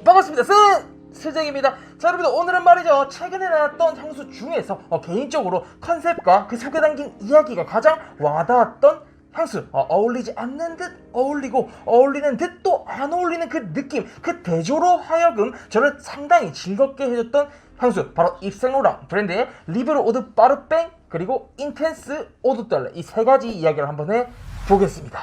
반갑습니다. 슬정입니다. 자, 여러분들 오늘은 말이죠, 최근에 나왔던 향수 중에서 개인적으로 컨셉과 그 속에 담긴 이야기가 가장 와닿았던 향수, 어울리지 않는 듯 어울리고 어울리는 듯 또 안 어울리는 그 느낌, 그 대조로 하여금 저를 상당히 즐겁게 해줬던 향수, 바로 입생로랑 브랜드의 리브르 오드 파르팽 그리고 인텐스 오드 뚜알레, 이 세 가지 이야기를 한번 해보겠습니다.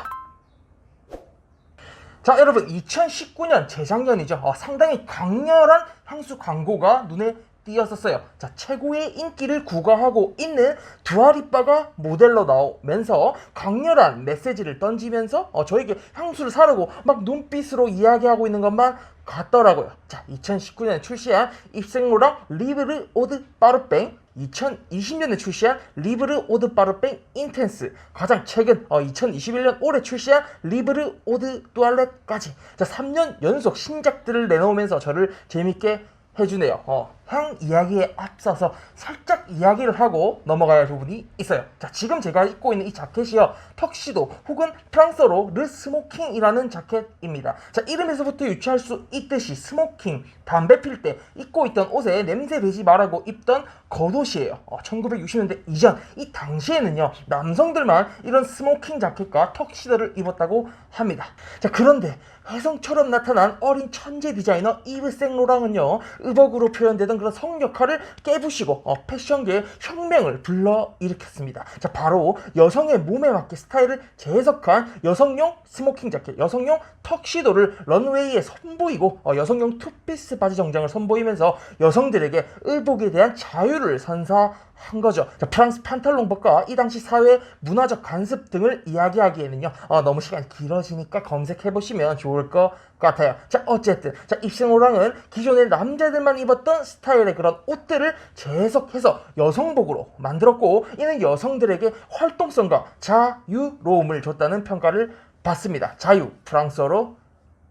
자, 여러분, 2019년 재작년이죠. 상당히 강렬한 향수 광고가 눈에 띄었었어요. 자, 최고의 인기를 구가하고 있는 두아리빠가 모델로 나오면서 강렬한 메시지를 던지면서 저에게 향수를 사라고 막 눈빛으로 이야기하고 있는 것만 같더라고요. 자, 2019년에 출시한 입생로랑 리브르 오드 파르팽, 2020년에 출시한 리브르 오드 파르팽 인텐스, 가장 최근 2021년 올해 출시한 리브르 오드 뚜알렛까지, 자, 3년 연속 신작들을 내놓으면서 저를 재밌게 해주네요. 향 이야기에 앞서서 살짝 이야기를 하고 넘어가야 할 부분이 있어요. 자, 지금 제가 입고 있는 이 자켓이요, 턱시도 혹은 프랑스어로 르 스모킹이라는 자켓입니다. 자, 이름에서부터 유추할 수 있듯이 스모킹, 담배 필 때 입고 있던 옷에 냄새 배지 말라고 입던 겉옷이에요. 1960년대 이전, 이 당시에는요, 남성들만 이런 스모킹 자켓과 턱시도를 입었다고 합니다. 자, 그런데 혜성처럼 나타난 어린 천재 디자이너 이브 생로랑은요, 의복으로 표현되던 그런 성역할을 깨부시고 패션계의 혁명을 불러일으켰습니다. 자, 바로 여성의 몸에 맞게 스타일을 재해석한 여성용 스모킹 자켓, 여성용 턱시도를 런웨이에 선보이고 여성용 투피스 바지 정장을 선보이면서 여성들에게 의복에 대한 자유를 선사한 거죠. 자, 프랑스 판탈롱법과 이 당시 사회 문화적 관습 등을 이야기하기에는요, 너무 시간이 길어지니까 검색해보시면 좋을 것 같아요. 자, 어쨌든 입생로랑은 기존의 남자들만 입었던 스타일의 그런 옷들을 재해석해서 여성복으로 만들었고, 이는 여성들에게 활동성과 자유로움을 줬다는 평가를 받습니다. 자유, 프랑스어로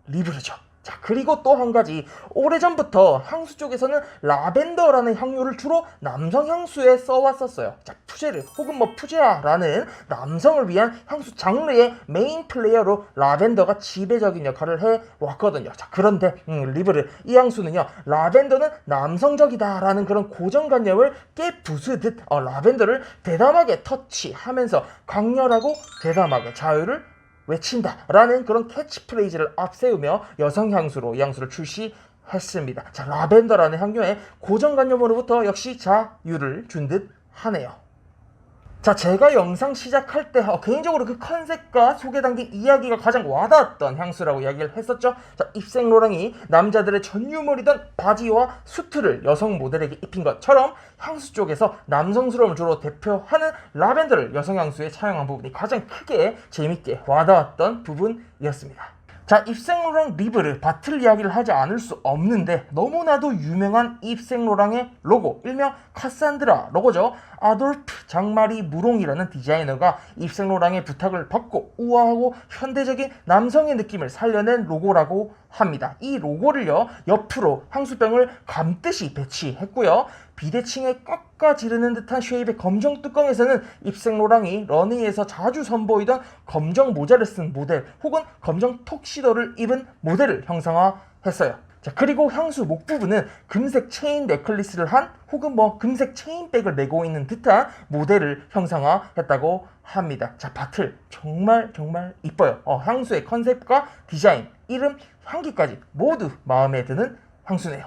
리브르죠. 자, 그리고 또 한 가지, 오래전부터 향수 쪽에서는 라벤더라는 향료를 주로 남성 향수에 써왔었어요. 자, 푸제르 혹은 푸제아라는 남성을 위한 향수 장르의 메인 플레이어로 라벤더가 지배적인 역할을 해왔거든요. 자, 그런데 리브르, 이 향수는요, 라벤더는 남성적이다라는 그런 고정관념을 깨부수듯 라벤더를 대담하게 터치하면서 강렬하고 대담하게 자유를 외친다라는 그런 캐치프레이즈를 앞세우며 여성 향수로 이 향수를 출시했습니다. 자, 라벤더라는 향료의 고정관념으로부터 역시 자유를 준 듯 하네요. 자, 제가 영상 시작할 때 개인적으로 그 컨셉과 속에 담긴 이야기가 가장 와닿았던 향수라고 이야기를 했었죠. 자, 입생로랑이 남자들의 전유물이던 바지와 수트를 여성 모델에게 입힌 것처럼 향수 쪽에서 남성스러움을 주로 대표하는 라벤더를 여성 향수에 차용한 부분이 가장 크게 재밌게 와닿았던 부분이었습니다. 자, 입생로랑 리브르, 바틀 이야기를 하지 않을 수 없는데 너무나도 유명한 입생로랑의 로고, 일명 카산드라 로고죠. 아돌프 장마리 무롱이라는 디자이너가 입생로랑의 부탁을 받고 우아하고 현대적인 남성의 느낌을 살려낸 로고라고 합니다. 이 로고를요, 옆으로 향수병을 감듯이 배치했고요, 비대칭에 깎아 지르는 듯한 쉐입의 검정 뚜껑에서는 입생로랑이 런웨이에서 자주 선보이던 검정 모자를 쓴 모델 혹은 검정 턱시도를 입은 모델을 형상화했어요. 자, 그리고 향수 목 부분은 금색 체인 넥클리스를 한 혹은 금색 체인백을 메고 있는 듯한 모델을 형상화했다고 합니다. 자, 바틀 정말 이뻐요. 향수의 컨셉과 디자인, 이름, 향기까지 모두 마음에 드는 향수네요.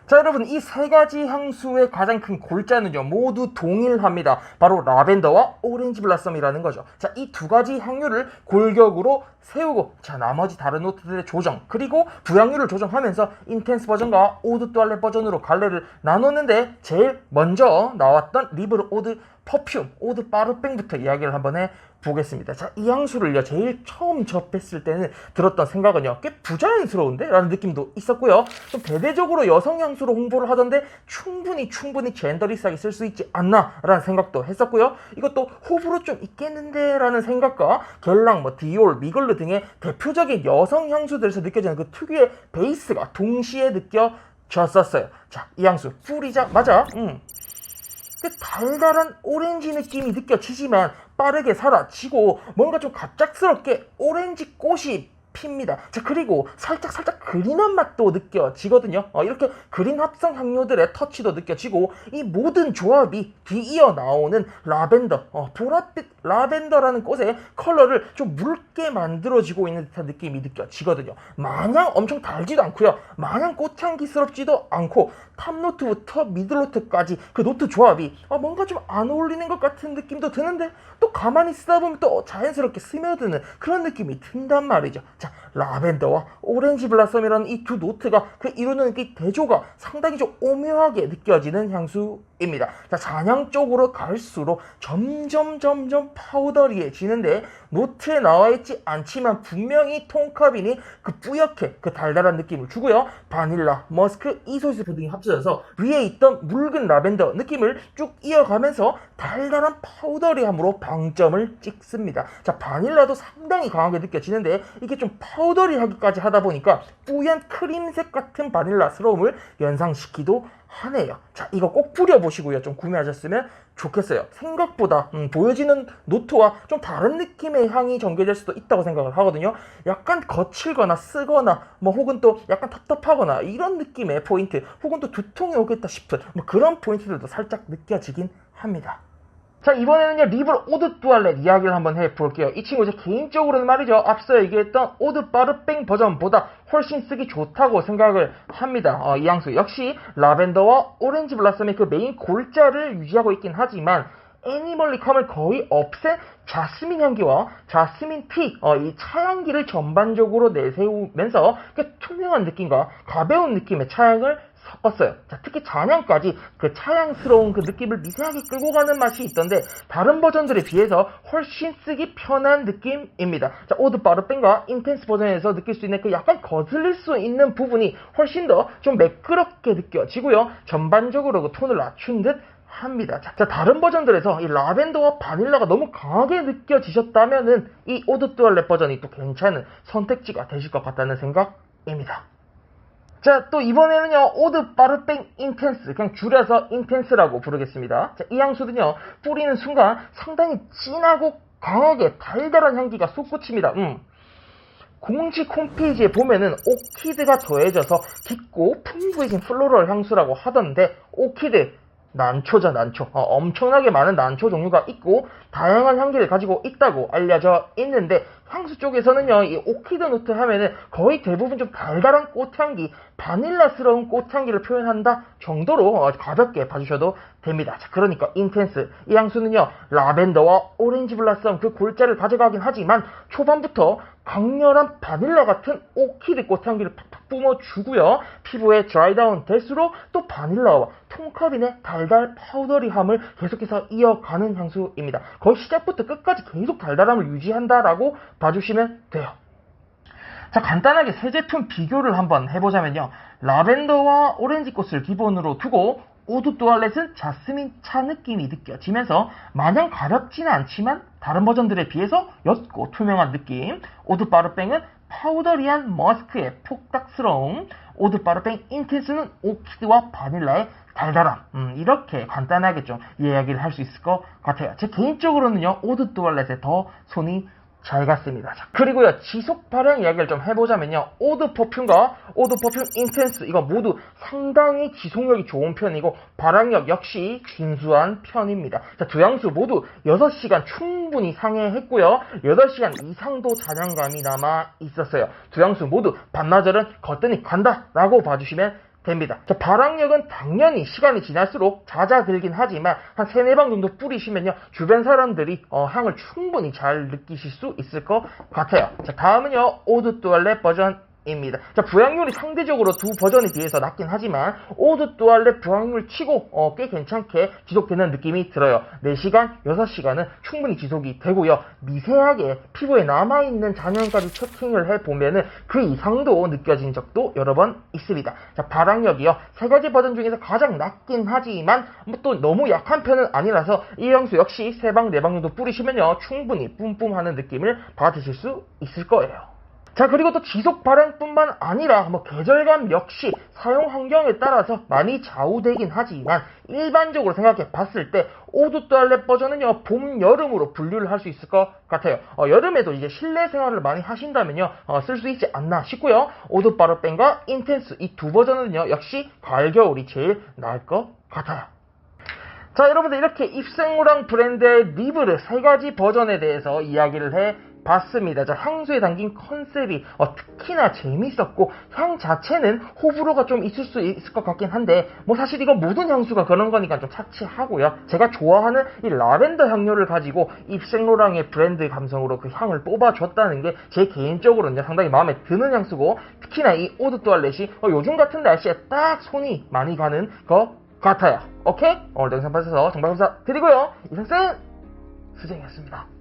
자, 여러분, 이 세 가지 향수의 가장 큰 골자는요, 모두 동일합니다. 바로 라벤더와 오렌지 블라썸이라는 거죠. 자, 이 두 가지 향료를 골격으로 세우고, 자, 나머지 다른 노트들의 조정, 그리고 부향률을 조정하면서 인텐스 버전과 오드 뚜알렛 버전으로 갈래를 나눴는데, 제일 먼저 나왔던 리브르 오드 퍼퓸, 오드 파르팽부터 이야기를 한번 해보겠습니다. 자, 이 향수를요, 제일 처음 접했을 때는 들었던 생각은요, 꽤 부자연스러운데? 라는 느낌도 있었고요. 좀 대대적으로 여성 향수로 홍보를 하던데 충분히 젠더리스하게 쓸 수 있지 않나? 라는 생각도 했었고요. 이것도 호불호 좀 있겠는데? 라는 생각과 겔랑, 디올, 미글르 등의 대표적인 여성 향수들에서 느껴지는 그 특유의 베이스가 동시에 느껴졌었어요. 자, 이 향수 뿌리자마자 그 달달한 오렌지 느낌이 느껴지지만 빠르게 사라지고 뭔가 좀 갑작스럽게 오렌지 꽃이 끝입니다. 자, 그리고 살짝 그린한 맛도 느껴지거든요. 이렇게 그린 합성 향료들의 터치도 느껴지고, 이 모든 조합이 뒤이어 나오는 라벤더, 보랏빛 라벤더라는 꽃의 컬러를 좀 묽게 만들어지고 있는 듯한 느낌이 느껴지거든요. 마냥 엄청 달지도 않고요, 마냥 꽃향기스럽지도 않고, 탑노트부터 미들노트까지 그 노트 조합이 뭔가 좀 안 어울리는 것 같은 느낌도 드는데, 또 가만히 쓰다 보면 또 자연스럽게 스며드는 그런 느낌이 든단 말이죠. 자, 라벤더와 오렌지 블라썸이라는 이 두 노트가 그 이루는 이 대조가 상당히 좀 오묘하게 느껴지는 향수입니다. 자, 잔향 쪽으로 갈수록 점점 파우더리해지는데, 노트에 나와있지 않지만 분명히 톤카빈이 그 뿌옇게 그 달달한 느낌을 주고요, 바닐라, 머스크, 이소스프 등이 합쳐져서 위에 있던 묽은 라벤더 느낌을 쭉 이어가면서 달달한 파우더리함으로 방점을 찍습니다. 자, 바닐라도 상당히 강하게 느껴지는데, 이게 좀 파우더리하기까지 하다 보니까 뿌연 크림색 같은 바닐라스러움을 연상시키기도 하네요. 자, 이거 꼭 뿌려보시고요, 좀 구매하셨으면 좋겠어요. 생각보다 보여지는 노트와 좀 다른 느낌의 향이 전개될 수도 있다고 생각을 하거든요. 약간 거칠거나 쓰거나 혹은 또 약간 텁텁하거나 이런 느낌의 포인트, 혹은 또 두통이 오겠다 싶은 그런 포인트들도 살짝 느껴지긴 합니다. 자, 이번에는요, 리블 오드 뚜알렛 이야기를 한번 해볼게요. 이 친구 제 개인적으로는 말이죠, 앞서 얘기했던 오드 빠르뺑 버전보다 훨씬 쓰기 좋다고 생각을 합니다. 이 향수 역시 라벤더와 오렌지 블라썸의 그 메인 골자를 유지하고 있긴 하지만, 애니멀리컴을 거의 없앤 자스민 향기와 자스민 티, 이 차향기를 전반적으로 내세우면서 투명한 느낌과 가벼운 느낌의 차향을 섞었어요. 자, 특히 잔향까지 그 차향스러운 그 느낌을 미세하게 끌고 가는 맛이 있던데, 다른 버전들에 비해서 훨씬 쓰기 편한 느낌입니다. 자, 오드 빠르뺑과 인텐스 버전에서 느낄 수 있는 그 약간 거슬릴 수 있는 부분이 훨씬 더 좀 매끄럽게 느껴지고요, 전반적으로 그 톤을 낮춘 듯 합니다. 자, 다른 버전들에서 이 라벤더와 바닐라가 너무 강하게 느껴지셨다면은 이 오드 뚜알렛 버전이 또 괜찮은 선택지가 되실 것 같다는 생각입니다. 자, 또 이번에는요, 오드 빠르뺑 인텐스, 그냥 줄여서 인텐스라고 부르겠습니다. 자, 이 향수는요, 뿌리는 순간 상당히 진하고 강하게 달달한 향기가 솟구칩니다. 공식 홈페이지에 보면은 오키드가 더해져서 깊고 풍부해진 플로럴 향수라고 하던데, 오키드, 난초죠, 난초. 엄청나게 많은 난초 종류가 있고 다양한 향기를 가지고 있다고 알려져 있는데, 향수 쪽에서는요, 이 오키드 노트 하면은 거의 대부분 좀 달달한 꽃향기, 바닐라스러운 꽃향기를 표현한다 정도로 가볍게 봐주셔도 됩니다. 자, 그러니까 인텐스, 이 향수는요, 라벤더와 오렌지 블라썸 그 골자를 가져가긴 하지만 초반부터 강렬한 바닐라 같은 오키드 꽃향기를 팍팍 뿜어주고요, 피부에 드라이다운 될수록 또 바닐라와 톤카빈의 달달 파우더리함을 계속해서 이어가는 향수입니다. 거의 시작부터 끝까지 계속 달달함을 유지한다라고 봐주시면 돼요. 자, 간단하게 세 제품 비교를 한번 해보자면요, 라벤더와 오렌지 꽃을 기본으로 두고 오드 뚜알렛은 자스민 차 느낌이 느껴지면서 마냥 가볍지는 않지만 다른 버전들에 비해서 옅고 투명한 느낌, 오드 빠르뺑은 파우더리한 머스크의 폭닥스러움, 오드 빠르뺑 인텐스는 오키드와 바닐라의 달달함, 이렇게 간단하게 좀 이야기를 할 수 있을 것 같아요. 제 개인적으로는요, 오드 뚜알렛에 더 손이 잘 갔습니다. 자, 그리고요, 지속 발향 이야기를 좀 해보자면요, 오드 퍼퓸과 오드 퍼퓸 인텐스, 이거 모두 상당히 지속력이 좋은 편이고 발향력 역시 준수한 편입니다. 자, 두 향수 모두 6시간 충분히 상회했고요, 8시간 이상도 잔향감이 남아 있었어요. 두 향수 모두 반나절은 거뜬히 간다라고 봐주시면 됩니다. 자, 발향력은 당연히 시간이 지날수록 잦아들긴 하지만 한 3-4방 정도 뿌리시면요, 주변 사람들이 향을 충분히 잘 느끼실 수 있을 것 같아요. 자, 다음은요, 오드 뚜알렛 버전입니다. 자, 부향률이 상대적으로 두 버전에 비해서 낮긴 하지만 오드 뚜알렛 부향률 치고 꽤 괜찮게 지속되는 느낌이 들어요. 4시간, 6시간은 충분히 지속이 되고요, 미세하게 피부에 남아있는 잔향까지 체킹을 해보면은 그 이상도 느껴진 적도 여러 번 있습니다. 자, 발향력이요, 3가지 버전 중에서 가장 낮긴 하지만 또 너무 약한 편은 아니라서 이 향수 역시 3방, 4방 정도 뿌리시면요, 충분히 뿜뿜하는 느낌을 받으실 수 있을 거예요. 자, 그리고 또 지속 발행뿐만 아니라 뭐 계절감 역시 사용 환경에 따라서 많이 좌우되긴 하지만 일반적으로 생각해 봤을 때 오드 토일렛 버전은요 봄, 여름으로 분류를 할 수 있을 것 같아요. 여름에도 이제 실내 생활을 많이 하신다면요 쓸 수 있지 않나 싶고요. 오드 빠르뱅과 인텐스 이 두 버전은요 역시 가을, 겨울이 제일 나을 것 같아요. 자, 여러분들 이렇게 입생로랑 브랜드의 리브르 세 가지 버전에 대해서 이야기를 해봤습니다. 자, 향수에 담긴 컨셉이 특히나 재밌었고 향 자체는 호불호가 좀 있을 수 있을 것 같긴 한데 뭐 사실 이거 모든 향수가 그런 거니까 좀 차치하고요. 제가 좋아하는 이 라벤더 향료를 가지고 입생로랑의 브랜드 감성으로 그 향을 뽑아줬다는 게 제 개인적으로는 상당히 마음에 드는 향수고 특히나 이 오드 토일렛이 요즘 같은 날씨에 딱 손이 많이 가는 것 같아요. 오케이? 오늘도 영상 봐주셔서 정말 감사드리고요. 이상쌤 수정이었습니다.